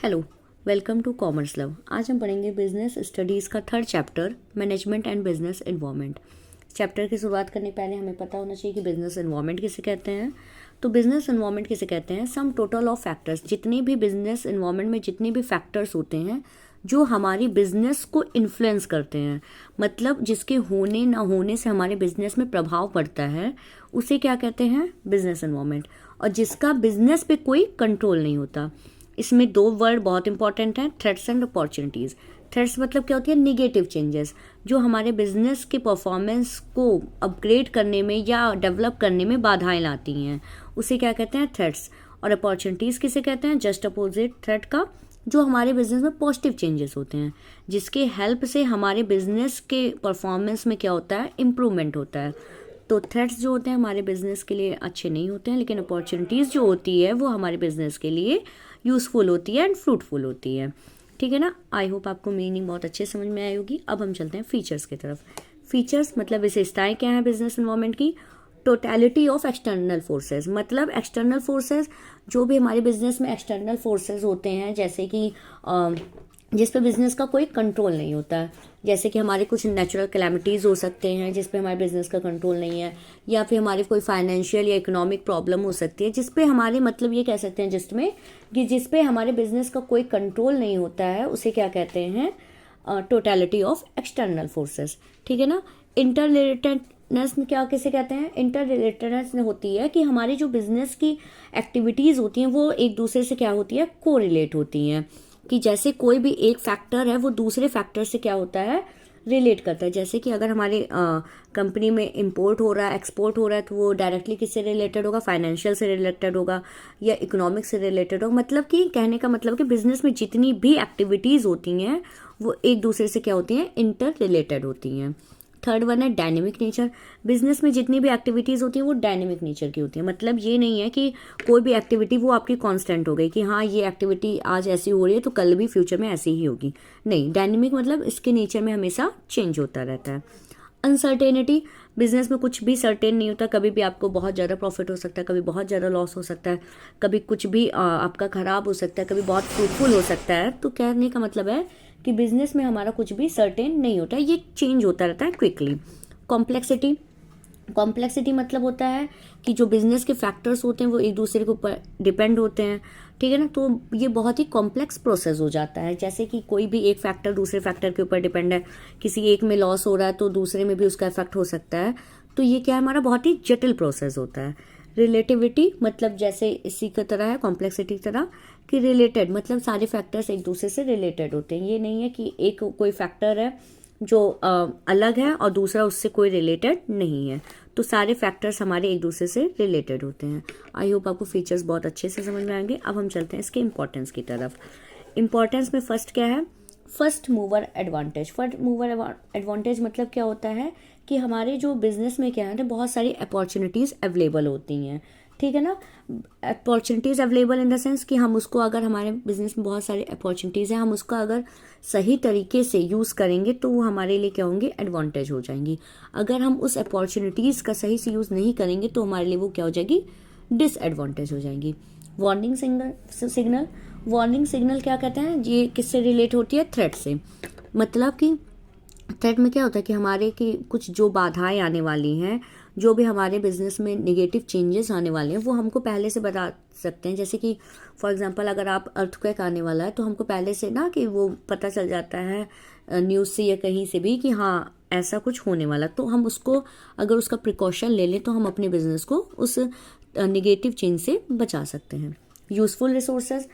Hello, welcome to commerce love. आज हम पढ़ेंगे बिजनेस स्टडीज़ का third chapter, management and business environment. Chapter की शुरुआत करने पहले हमें पता होना चाहिए कि बिजनेस एनवायरनमेंट किसे कहते हैं। तो बिजनेस एनवायरनमेंट किसे कहते हैं? सम टोटल ऑफ फैक्टर्स, जितने भी बिजनेस एनवायरनमेंट में जितने भी फैक्टर्स होते हैं जो हमारी बिजनेस को इन्फ्लुएंस करते हैं, मतलब जिसके होने ना होने से हमारे बिजनेस में प्रभाव पड़ता है, उसे क्या कहते हैं? Business environment. और जिसका बिजनेस पे कोई कंट्रोल नहीं होता। इसमें दो वर्ड बहुत इंपॉर्टेंट हैं, थ्रेट्स एंड अपॉर्चुनिटीज़। थ्रेट्स मतलब क्या होती है? निगेटिव चेंजेस, जो हमारे बिजनेस के परफॉर्मेंस को अपग्रेड करने में या डेवलप करने में बाधाएं लाती हैं, उसे क्या कहते हैं? थ्रेट्स। और अपॉर्चुनिटीज़ किसे कहते हैं? जस्ट अपोजिट थ्रेट का, जो हमारे बिजनेस में पॉजिटिव चेंजेस होते हैं, जिसके हेल्प से हमारे बिजनेस के परफॉर्मेंस में क्या होता है? इम्प्रूवमेंट होता है। तो थ्रेट्स जो होते हैं हमारे बिजनेस के लिए अच्छे नहीं होते हैं, लेकिन अपॉर्चुनिटीज़ जो होती है वो हमारे बिजनेस के लिए यूज़फुल होती है एंड फ्रूटफुल होती है। ठीक है ना? आई होप आपको मीनिंग बहुत अच्छे समझ में आई होगी। अब हम चलते हैं फीचर्स की तरफ। फीचर्स मतलब विशेषताएं क्या हैं बिजनेस एनवायरनमेंट की? टोटलिटी ऑफ एक्सटर्नल फोर्सेस, मतलब एक्सटर्नल फोर्सेस, जो भी हमारे बिजनेस में एक्सटर्नल फोर्सेस होते हैं, जैसे कि जिस पे बिजनेस का कोई कंट्रोल नहीं होता है, जैसे कि हमारे कुछ नेचुरल कैलामिटीज़ हो सकते हैं जिस पे हमारे बिजनेस का कंट्रोल नहीं है, या फिर हमारे कोई फाइनेंशियल या इकोनॉमिक प्रॉब्लम हो सकती है जिस पे हमारे, मतलब ये कह सकते हैं जिसमें कि जिस पे हमारे बिजनेस का कोई कंट्रोल नहीं होता है, उसे क्या कहते हैं? Totality of external forces. ठीक है ना? इंटर रिलेटेडनेस क्या किसे कहते हैं? इंटर रिलेटेडनेस होती है कि हमारी जो बिजनेस की एक्टिविटीज़ होती हैं वो एक दूसरे से क्या होती है? को रिलेट होती हैं, कि जैसे कोई भी एक फैक्टर है वो दूसरे फैक्टर से क्या होता है? रिलेट करता है। जैसे कि अगर हमारे कंपनी में इंपोर्ट हो रहा है, एक्सपोर्ट हो रहा है, तो वो डायरेक्टली किससे रिलेटेड होगा? फाइनेंशियल से रिलेटेड होगा या इकोनॉमिक से रिलेटेड होगा। मतलब कि कहने का मतलब कि बिजनेस में जितनी भी एक्टिविटीज़ होती हैं वो एक दूसरे से क्या होती हैं? इंटर रिलेटेड होती हैं। थर्ड वन है डायनेमिक नेचर। बिजनेस में जितनी भी एक्टिविटीज़ होती हैं वो डायनेमिक नेचर की होती है। मतलब ये नहीं है कि कोई भी एक्टिविटी वो आपकी कांस्टेंट हो गई कि हाँ ये एक्टिविटी आज ऐसी हो रही है तो कल भी फ्यूचर में ऐसी ही होगी। नहीं, डायनेमिक मतलब इसके नेचर में हमेशा चेंज होता रहता है। अनसर्टेनिटी, बिजनेस में कुछ भी सर्टेन नहीं होता। कभी भी आपको बहुत ज़्यादा प्रॉफिट हो सकता है, कभी बहुत ज़्यादा लॉस हो सकता है, कभी कुछ भी आपका ख़राब हो सकता है, कभी बहुत फ्रूटफुल हो सकता है। तो कहने का मतलब है कि बिजनेस में हमारा कुछ भी सर्टेन नहीं होता है, ये चेंज होता रहता है क्विकली। कॉम्प्लेक्सिटी, कॉम्प्लेक्सिटी मतलब होता है कि जो बिजनेस के फैक्टर्स होते हैं वो एक दूसरे के ऊपर डिपेंड होते हैं। ठीक है ना? तो ये बहुत ही कॉम्प्लेक्स प्रोसेस हो जाता है। जैसे कि कोई भी एक फैक्टर दूसरे फैक्टर के ऊपर डिपेंड है, किसी एक में लॉस हो रहा है तो दूसरे में भी उसका इफेक्ट हो सकता है। तो ये क्या है? हमारा बहुत ही जटिल प्रोसेस होता है। रिलेटिविटी मतलब जैसे इसी की तरह है, कॉम्प्लेक्सिटी की तरह, कि रिलेटेड मतलब सारे फैक्टर्स एक दूसरे से रिलेटेड होते हैं। ये नहीं है कि एक कोई फैक्टर है जो अलग है और दूसरा उससे कोई रिलेटेड नहीं है। तो सारे फैक्टर्स हमारे एक दूसरे से रिलेटेड होते हैं। आई होप आपको फीचर्स बहुत अच्छे से समझ में आएंगे। अब हम चलते हैं इसके इंपॉर्टेंस की तरफ। इंपॉर्टेंस में फर्स्ट क्या है? First mover advantage. First mover advantage मतलब क्या होता है कि हमारे जो बिजनेस में क्या है, बहुत सारी अपॉर्चुनिटीज़ अवेलेबल होती हैं। ठीक है ना? Opportunities available in the sense कि हम उसको, अगर हमारे बिजनेस में बहुत सारी अपॉर्चुनिटीज़ हैं, हम उसको अगर सही तरीके से यूज़ करेंगे तो वो हमारे लिए क्या होंगे? एडवांटेज हो जाएंगी। अगर हम उस अपॉर्चुनिटीज़ का सही से यूज़ नहीं करेंगे तो हमारे लिए वो क्या हो जाएगी? डिसएडवांटेज हो जाएंगी। वार्निंग सिग्नल, वार्निंग सिग्नल क्या कहते हैं? ये किससे रिलेट होती है? थ्रेट से। मतलब कि थ्रेट में क्या होता है कि हमारे की कुछ जो बाधाएं आने वाली हैं, जो भी हमारे बिजनेस में नेगेटिव चेंजेस आने वाले हैं, वो हमको पहले से बता सकते हैं। जैसे कि फॉर एग्जांपल अगर आप अर्थक्वेक आने वाला है तो हमको पहले से ना कि वो पता चल जाता है न्यूज़ से या कहीं से भी कि हाँ ऐसा कुछ होने वाला। तो हम उसको, अगर उसका प्रिकॉशन ले लें तो हम अपने बिजनेस को उस निगेटिव चेंज से बचा सकते हैं। यूज़फुल रिसोर्सेज,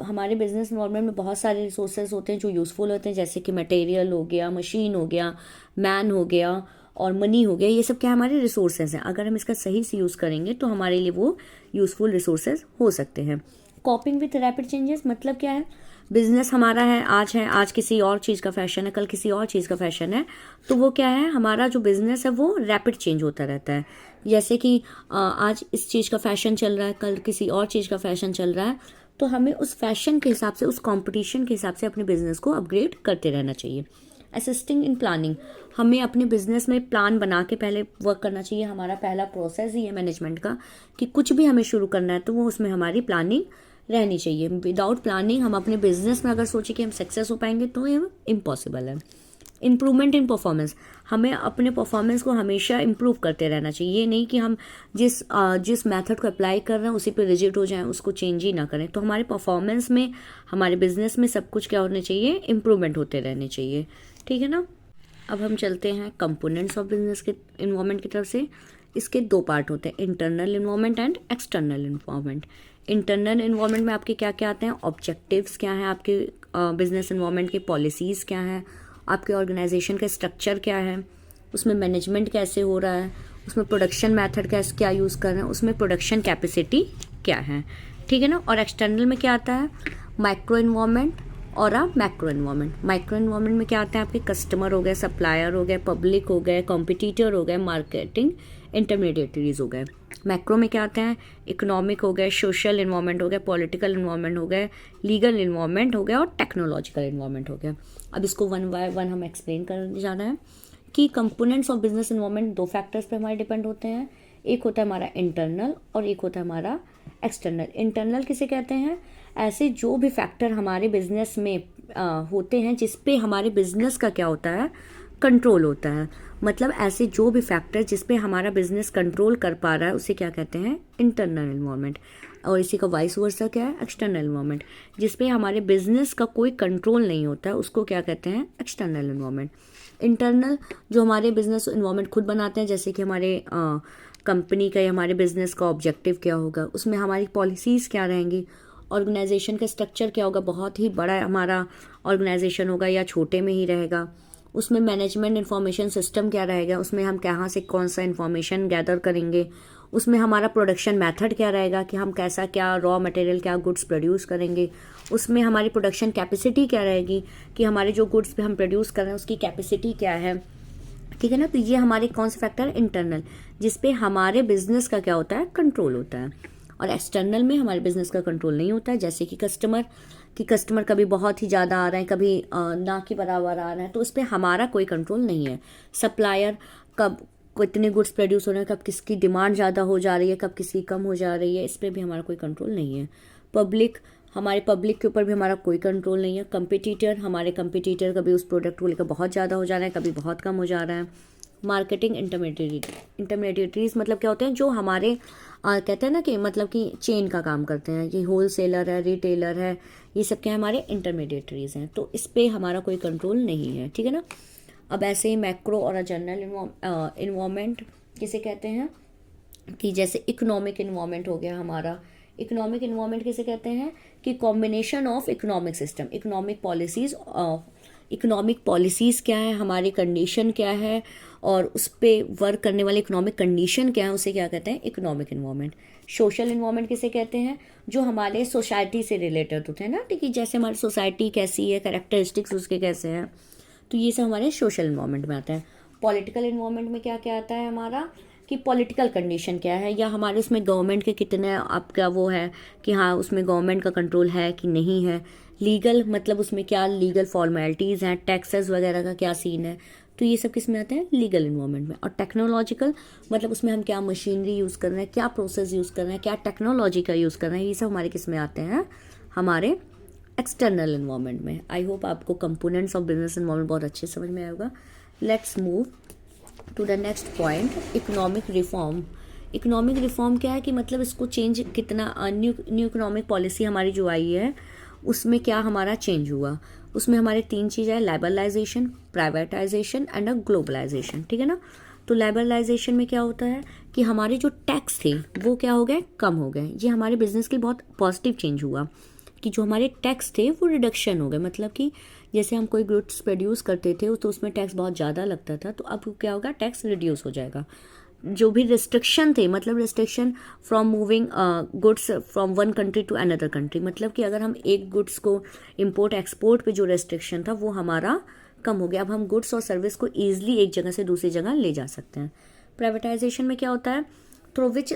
हमारे बिजनेस इन्वायरमेंट में बहुत सारे रिसोर्सेज होते हैं जो यूज़फुल होते हैं, जैसे कि मटेरियल हो गया, मशीन हो गया, मैन हो गया और मनी हो गया। ये सब क्या हमारे रिसोर्सेज हैं। अगर हम इसका सही से यूज़ करेंगे तो हमारे लिए वो यूज़फुल रिसोर्सेज हो सकते हैं। कॉपिंग विथ रैपिड चेंजेस मतलब क्या है? बिजनेस हमारा है, आज किसी और चीज़ का फैशन है, कल किसी और चीज़ का फैशन है। तो वो क्या है? हमारा जो बिजनेस है वो रैपिड चेंज होता रहता है। जैसे कि आज इस चीज़ का फैशन चल रहा है, कल किसी और चीज़ का फैशन चल रहा है। तो हमें उस फैशन के हिसाब से, उस कंपटीशन के हिसाब से अपने बिजनेस को अपग्रेड करते रहना चाहिए। असिस्टिंग इन प्लानिंग, हमें अपने बिजनेस में प्लान बना के पहले वर्क करना चाहिए। हमारा पहला प्रोसेस ही है मैनेजमेंट का कि कुछ भी हमें शुरू करना है तो वो उसमें हमारी प्लानिंग रहनी चाहिए। विदाउट प्लानिंग हम अपने बिजनेस में अगर सोचे कि हम सक्सेस हो पाएंगे तो ये इम्पॉसिबल है। इम्प्रूवमेंट इन परफॉर्मेंस, हमें अपने परफॉर्मेंस को हमेशा इम्प्रूव करते रहना चाहिए। ये नहीं कि हम जिस मेथड को अप्लाई कर रहे हैं उसी पे रिजिड हो जाएं, उसको चेंज ही ना करें। तो हमारे परफॉर्मेंस में, हमारे बिजनेस में सब कुछ क्या होने चाहिए, इम्प्रूवमेंट होते रहने चाहिए। ठीक है ना। अब हम चलते हैं कंपोनेंट्स ऑफ बिजनेस के इन्वायरमेंट की तरफ से। इसके दो पार्ट होते हैं, internal environment and external environment. Internal environment में आपके क्या क्या आते हैं, ऑब्जेक्टिव्स क्या हैं आपके बिजनेस इन्वायरमेंट के, पॉलिसीज़ क्या हैं, आपके ऑर्गेनाइजेशन का स्ट्रक्चर क्या है, उसमें मैनेजमेंट कैसे हो रहा है, उसमें प्रोडक्शन मेथड कैसे क्या यूज़ कर रहे हैं, उसमें प्रोडक्शन कैपेसिटी क्या है। ठीक है ना। और एक्सटर्नल में क्या आता है, माइक्रो इन्वायरमेंट और मैक्रो इन्वायरमेंट। माइक्रो इन्वायरमेंट में क्या आता है, आपके कस्टमर हो गए, सप्लायर हो गए, पब्लिक हो गए, कॉम्पिटिटर हो गए, मार्केटिंग इंटरमीडिएटरीज हो गए। मैक्रो में क्या आते हैं, इकोनॉमिक हो गए, सोशल इन्वायरमेंट हो गए, पॉलिटिकल इन्वायरमेंट हो गए, लीगल इन्वायरमेंट हो गया और टेक्नोलॉजिकल इन्वायरमेंट हो गया। अब इसको वन बाय वन हम एक्सप्लेन करने जा रहे हैं कि कंपोनेंट्स ऑफ बिजनेस इन्वायरमेंट दो फैक्टर्स पे हमारे डिपेंड होते हैं। एक होता है हमारा इंटरनल और एक होता है हमारा एक्सटर्नल। इंटरनल किसे कहते हैं, ऐसे जो भी फैक्टर हमारे बिजनेस में होते हैं जिस पे हमारे बिजनेस का क्या होता है, कंट्रोल होता है। मतलब ऐसे जो भी फैक्टर जिस पे हमारा बिजनेस कंट्रोल कर पा रहा है उसे क्या कहते हैं, इंटरनल इन्वायरमेंट। और इसी का वाइस वर्सा क्या है, एक्सटर्नल इन्वायरमेंट। जिस पे हमारे बिजनेस का कोई कंट्रोल नहीं होता है उसको क्या कहते हैं, एक्सटर्नल इन्वायरमेंट। इंटरनल जो हमारे बिजनेस इन्वायरमेंट खुद बनाते हैं, जैसे कि हमारे कंपनी का या हमारे बिजनेस का ऑब्जेक्टिव क्या होगा, उसमें हमारी पॉलिसीज़ क्या रहेंगी, ऑर्गेनाइजेशन का स्ट्रक्चर क्या होगा, बहुत ही बड़ा हमारा ऑर्गेनाइजेशन होगा या छोटे में ही रहेगा, उसमें मैनेजमेंट इंफॉर्मेशन सिस्टम क्या रहेगा, उसमें हम कहाँ से कौन सा इन्फॉर्मेशन गैदर करेंगे, उसमें हमारा प्रोडक्शन मेथड क्या रहेगा कि हम कैसा क्या रॉ मटेरियल क्या गुड्स प्रोड्यूस करेंगे, उसमें हमारी प्रोडक्शन कैपेसिटी क्या रहेगी कि हमारे जो गुड्स पे हम प्रोड्यूस कर रहे हैं उसकी कैपेसिटी क्या है। ठीक है ना। तो ये हमारे कौन से फैक्टर इंटरनल जिसपे हमारे बिजनेस का क्या होता है, कंट्रोल होता है। और एक्सटर्नल में हमारे बिजनेस का कंट्रोल नहीं होता है, जैसे कि कस्टमर कभी बहुत ही ज़्यादा आ रहे हैं, कभी ना के बराबर आ रहे हैं, तो उस पर हमारा कोई कंट्रोल नहीं है। सप्लायर कब कितने गुड्स प्रोड्यूस हो रहे हैं, कब किसकी डिमांड ज़्यादा हो जा रही है, कब किसकी कम हो जा रही है, इस पर भी हमारा कोई कंट्रोल नहीं है। हमारे पब्लिक के ऊपर भी हमारा कोई कंट्रोल नहीं है। हमारे कंपिटिटर कभी उस प्रोडक्ट को लेकर बहुत ज़्यादा हो जा रहा है, कभी बहुत कम हो जा रहा है। मार्केटिंग इंटरमीडिएटरीज मतलब क्या होते हैं, जो हमारे कहते हैं ना कि मतलब कि चेन का काम करते हैं, ये होल सेलर है, रिटेलर है, ये सब क्या हमारे इंटरमीडिएटरीज हैं। तो इस पर हमारा कोई कंट्रोल नहीं है। ठीक है ना। अब ऐसे ही मैक्रो और जनरल इन्वायरमेंट किसे कहते हैं कि जैसे इकोनॉमिक इन्वायरमेंट हो गया हमारा। इकोनॉमिक इन्वायरमेंट किसे कहते हैं कि combination of economic system, economic policies क्या है, हमारी कंडीशन क्या है और उस पर वर्क करने वाले इकोनॉमिक कंडीशन क्या है, उसे क्या कहते हैं, इकोनॉमिक इन्वायरमेंट। सोशल इन्वायरमेंट किसे कहते हैं, जो हमारे सोसाइटी से रिलेटेड होते हैं ना, ठीक है, जैसे हमारी सोसाइटी कैसी है, कैरेक्टरिस्टिक्स उसके कैसे हैं, तो ये सब हमारे सोशल इन्वायरमेंट में आता है। पॉलिटिकल इन्वायरमेंट में क्या क्या आता है हमारा कि पॉलिटिकल कंडीशन क्या है, या हमारे उसमें गवर्नमेंट के कितने आपका वो है कि हाँ उसमें गवर्नमेंट का कंट्रोल है कि नहीं है। लीगल मतलब उसमें क्या लीगल फॉर्मेलिटीज़ हैं, टैक्सेस वगैरह का क्या सीन है, तो ये सब किस में आते हैं, लीगल इन्वायरमेंट में। और टेक्नोलॉजिकल मतलब उसमें हम क्या मशीनरी यूज़ कर रहे हैं, क्या प्रोसेस यूज़ कर रहे हैं, क्या टेक्नोलॉजी का यूज़ कर रहे हैं, ये सब हमारे किस में आते हैं, हमारे एक्सटर्नल इन्वायरमेंट में। आई होप आपको कंपोनेंट्स ऑफ बिजनेस इन्वायरमेंट बहुत अच्छे समझ में आएगा। Let's move to the next point, economic reform. Economic reform क्या है कि मतलब इसको चेंज कितना, न्यू इकोनॉमिक पॉलिसी हमारी जो आई है उसमें क्या हमारा चेंज हुआ। उसमें हमारे तीन चीज़ें हैं, लिबरलाइजेशन, प्राइवेटाइजेशन एंड ग्लोबलाइजेशन। ठीक है ना। तो लिबरलाइजेशन में क्या होता है कि हमारे जो टैक्स थे वो क्या हो गए, कम हो गए। ये हमारे बिजनेस के लिए बहुत पॉजिटिव चेंज हुआ कि जो हमारे टैक्स थे वो रिडक्शन हो गए। मतलब कि जैसे हम कोई गुड्स प्रोड्यूस करते थे तो उसमें टैक्स बहुत ज़्यादा लगता था, तो अब क्या होगा, टैक्स रिड्यूस हो जाएगा। जो भी रिस्ट्रिक्शन थे, मतलब restriction from moving goods from one country to another country, मतलब कि अगर हम एक गुड्स को इंपोर्ट एक्सपोर्ट पे जो रेस्ट्रिक्शन था वो हमारा कम हो गया। अब हम गुड्स और सर्विस को ईजिली एक जगह से दूसरी जगह ले जा सकते हैं। प्राइवेटाइजेशन में क्या होता है, through which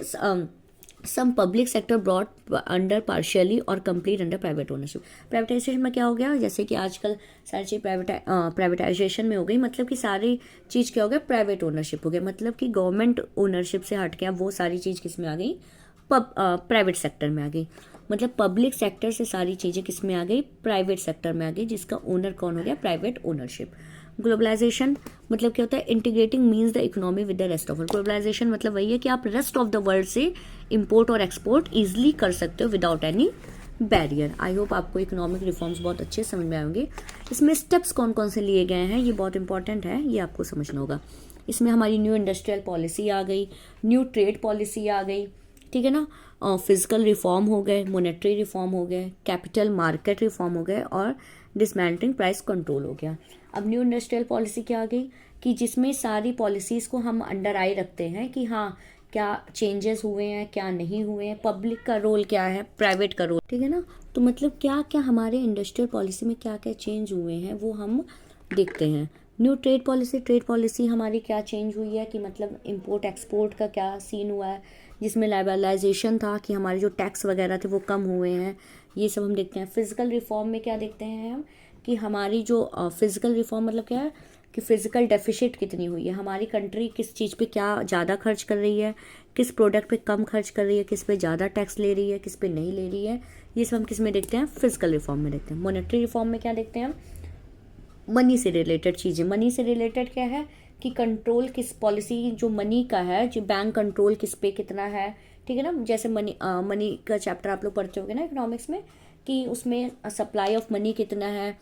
some public sector brought under partially और complete under private ownership. Privatisation में क्या हो गया, जैसे कि आजकल सारी चीज़ प्राइवेटाइजेशन में हो गई, मतलब कि सारी चीज़ क्या हो गया, प्राइवेट ओनरशिप हो गया। मतलब कि गवर्नमेंट ओनरशिप से हट के अब वो सारी चीज़ किस में आ गई, प्राइवेट सेक्टर में आ गई। मतलब पब्लिक सेक्टर से सारी चीज़ें किस में आ गई, प्राइवेट सेक्टर में आ गई, जिसका ओनर कौन हो गया, प्राइवेट ओनरशिप। ग्लोबलाइजेशन मतलब क्या होता है, integrating means the economy with the rest of world. Globalisation मतलब वही है कि आप रेस्ट ऑफ द वर्ल्ड से इंपोर्ट और एक्सपोर्ट ईजिली कर सकते हो without any barrier. I hope आपको इकोनॉमिक रिफॉर्म्स बहुत अच्छे समझ में आएंगे। इसमें स्टेप्स कौन कौन से लिए गए हैं ये बहुत इंपॉर्टेंट है, ये आपको समझना होगा। इसमें हमारी न्यू इंडस्ट्रियल पॉलिसी आ गई, न्यू ट्रेड पॉलिसी आ गई, ठीक है ना, फिजिकल रिफॉर्म हो गए, मोनेटरी रिफॉर्म हो गए, कैपिटल मार्केट रिफॉर्म हो गए और डिसमेंटलिंग प्राइस कंट्रोल हो गया। अब न्यू इंडस्ट्रियल पॉलिसी क्या आ गई कि जिसमें सारी पॉलिसीज़ को हम अंडर आई रखते हैं कि हाँ क्या चेंजेस हुए हैं, क्या नहीं हुए हैं, पब्लिक का रोल क्या है, प्राइवेट का रोल, ठीक है ना। तो मतलब क्या क्या हमारे इंडस्ट्रियल पॉलिसी में क्या क्या चेंज हुए हैं वो हम देखते हैं। न्यू ट्रेड पॉलिसी हमारी क्या चेंज हुई है कि मतलब इंपोर्ट एक्सपोर्ट का क्या सीन हुआ है, जिसमें लाइबरलाइजेशन था कि हमारे जो टैक्स वगैरह थे वो कम हुए हैं, ये सब हम देखते हैं। फिजिकल रिफॉर्म में क्या देखते हैं हम कि हमारी जो फिजिकल रिफॉर्म मतलब क्या है कि फिजिकल डेफिसिट कितनी हुई है, हमारी कंट्री किस चीज़ पे क्या ज़्यादा खर्च कर रही है, किस प्रोडक्ट पे कम खर्च कर रही है, किस पे ज़्यादा टैक्स ले रही है, किस पे नहीं ले रही है, ये सब हम किस में देखते हैं, फिजिकल रिफॉर्म में देखते हैं। मॉनेटरी रिफॉर्म में क्या देखते हैं हम, मनी से रिलेटेड चीज़ें। मनी से रिलेटेड क्या है कि कंट्रोल किस पॉलिसी जो मनी का है, जो बैंक कंट्रोल किस पे कितना है, ठीक है ना। जैसे मनी का चैप्टर आप लोग पढ़ते होंगे ना इकोनॉमिक्स में कि उसमें सप्लाई ऑफ मनी कितना है,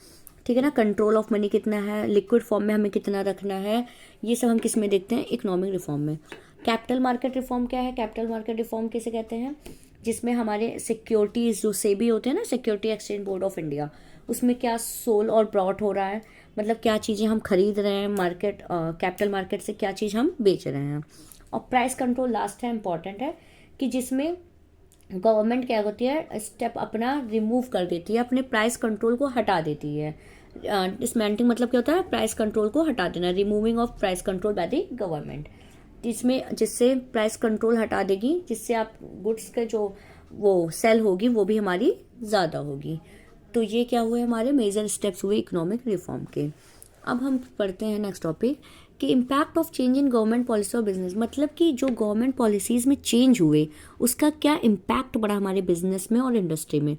ठीक है ना, कंट्रोल ऑफ मनी कितना है, लिक्विड फॉर्म में हमें कितना रखना है, ये सब हम किस में देखते हैं, इकोनॉमिक रिफॉर्म में। कैपिटल मार्केट रिफॉर्म क्या है, कैपिटल मार्केट रिफॉर्म किसे कहते हैं, जिसमें हमारे सिक्योरिटीज़ जो सेबी होते हैं ना, security exchange board of India, उसमें क्या सोल और ब्रॉट हो रहा है, मतलब क्या चीज़ें हम खरीद रहे हैं मार्केट, कैपिटल मार्केट से क्या चीज़ हम बेच रहे हैं। और प्राइस कंट्रोल लास्ट है, इंपॉर्टेंट है, कि जिसमें गवर्नमेंट क्या होती है, स्टेप अपना रिमूव कर देती है, अपने प्राइस कंट्रोल को हटा देती है। डिसमेंटलिंग मतलब क्या होता है, प्राइस कंट्रोल को हटा देना, removing of price control by the government, जिससे प्राइस कंट्रोल हटा देगी, जिससे आप गुड्स के जो वो सेल होगी वो भी हमारी ज़्यादा होगी। तो ये क्या हुए, हमारे मेजर स्टेप्स हुए इकोनॉमिक रिफॉर्म के। अब हम पढ़ते हैं नेक्स्ट टॉपिक कि impact of change in government policy और बिजनेस। मतलब कि जो गवर्नमेंट पॉलिसीज़ में चेंज हुए उसका क्या इम्पैक्ट पड़ा हमारे बिजनेस में और इंडस्ट्री में।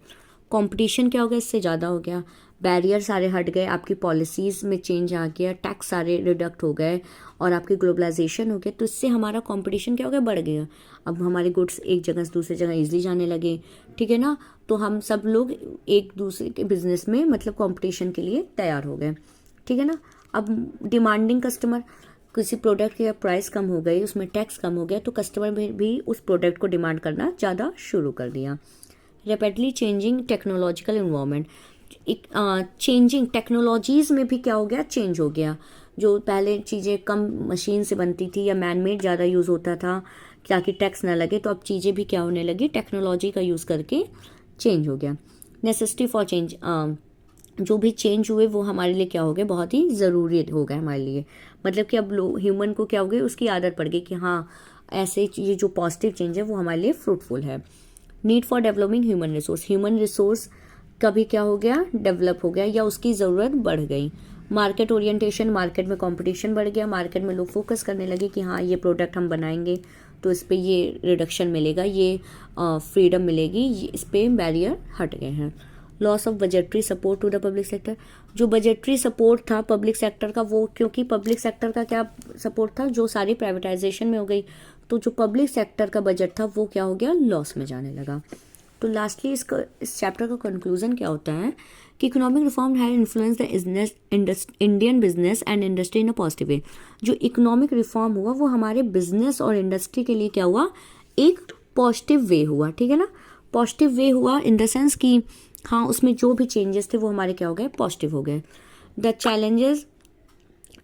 कंपटीशन क्या हो गया, इससे ज़्यादा हो गया, बैरियर सारे हट गए, आपकी पॉलिसीज़ में चेंज आ गया, टैक्स सारे रिडक्ट हो गए और आपकी ग्लोबलाइजेशन हो गया, तो इससे हमारा कंपटीशन क्या हो गया, बढ़ गया। अब हमारे गुड्स एक जगह से दूसरी जगह ईजिली जाने लगे, ठीक है ना, तो हम सब लोग एक दूसरे के बिजनेस में मतलब कंपटीशन के लिए तैयार हो गए, ठीक है ना। अब डिमांडिंग कस्टमर, किसी प्रोडक्ट की प्राइस कम हो गई, उसमें टैक्स कम हो गया, तो कस्टमर भी उस प्रोडक्ट को डिमांड करना ज़्यादा शुरू कर दिया। Rapidly changing technological environment, changing technologies में भी क्या हो गया, चेंज हो गया। जो पहले चीज़ें कम मशीन से बनती थी या मैनमेड ज़्यादा यूज़ होता था ताकि टैक्स ना लगे, तो अब चीज़ें भी क्या होने लगी, टेक्नोलॉजी का यूज़ करके चेंज हो गया। नेसेसिटी फॉर चेंज, जो भी चेंज हुए वो हमारे लिए क्या हो गए, बहुत ही ज़रूरी हो गए हमारे लिए। मतलब कि अब लोग ह्यूमन को क्या हो गई, उसकी आदत पड़ गई कि हाँ ऐसे ये जो पॉजिटिव चेंज है वो हमारे लिए फ्रूटफुल है। Need for developing human resource कभी क्या हो गया, डेवलप हो गया या उसकी ज़रूरत बढ़ गई। मार्केट ओरिएंटेशन, मार्केट में कंपटीशन बढ़ गया, मार्केट में लोग फोकस करने लगे कि हाँ ये प्रोडक्ट हम बनाएंगे तो इस पर ये रिडक्शन मिलेगा, ये फ्रीडम मिलेगी, इस पर बैरियर हट गए हैं। Loss of budgetary support to the public sector, जो बजटरी सपोर्ट था पब्लिक सेक्टर का, वो क्योंकि पब्लिक सेक्टर का क्या सपोर्ट था, जो सारी प्राइवेटाइजेशन में हो गई, तो जो पब्लिक सेक्टर का बजट था वो क्या हो गया, लॉस में जाने लगा। तो लास्टली इस चैप्टर का कंक्लूजन क्या होता है कि economic reform had influence the Indian business and industry in a positive way. जो इकोनॉमिक रिफॉर्म हुआ वो हमारे बिजनेस और इंडस्ट्री के लिए क्या हुआ, एक पॉजिटिव वे हुआ, ठीक है ना। पॉजिटिव वे हुआ इन द सेंस कि हाँ उसमें जो भी चेंजेस थे वो हमारे क्या हो गए, पॉजिटिव हो गए। The challenges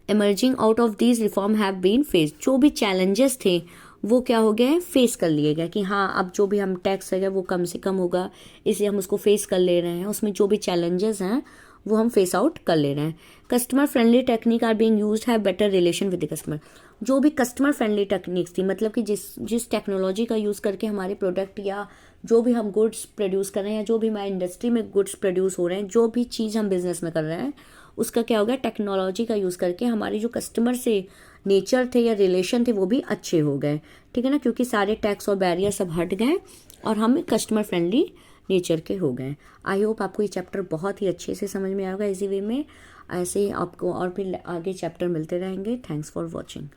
emerging out of these reform have been faced, जो भी चैलेंजेस थे वो क्या हो गए, फेस कर लिए गए कि हाँ अब जो भी हम टैक्स है वो कम से कम होगा, इसलिए हम उसको फेस कर ले रहे हैं। उसमें जो भी चैलेंजेस हैं वो हम फेस आउट कर ले रहे हैं। Customer friendly technique are being used, have better relation with the customer, जो भी कस्टमर फ्रेंडली टेक्निक्स थी, मतलब कि जिस टेक्नोलॉजी का यूज़ करके हमारे प्रोडक्ट या जो भी हम गुड्स प्रोड्यूस कर रहे हैं या जो भी हमारी इंडस्ट्री में गुड्स प्रोड्यूस हो रहे हैं, जो भी चीज़ हम बिज़नेस में कर रहे हैं, उसका क्या हो गया, टेक्नोलॉजी का यूज़ करके हमारी जो कस्टमर से नेचर थे या रिलेशन थे वो भी अच्छे हो गए, ठीक है ना, क्योंकि सारे टैक्स और बैरियर सब हट गए और हम कस्टमर फ्रेंडली नेचर के हो गए। आई होप आपको ये चैप्टर बहुत ही अच्छे से समझ में आएगा इजी वे में। ऐसे ही आपको और भी आगे चैप्टर मिलते रहेंगे। Thanks for watching.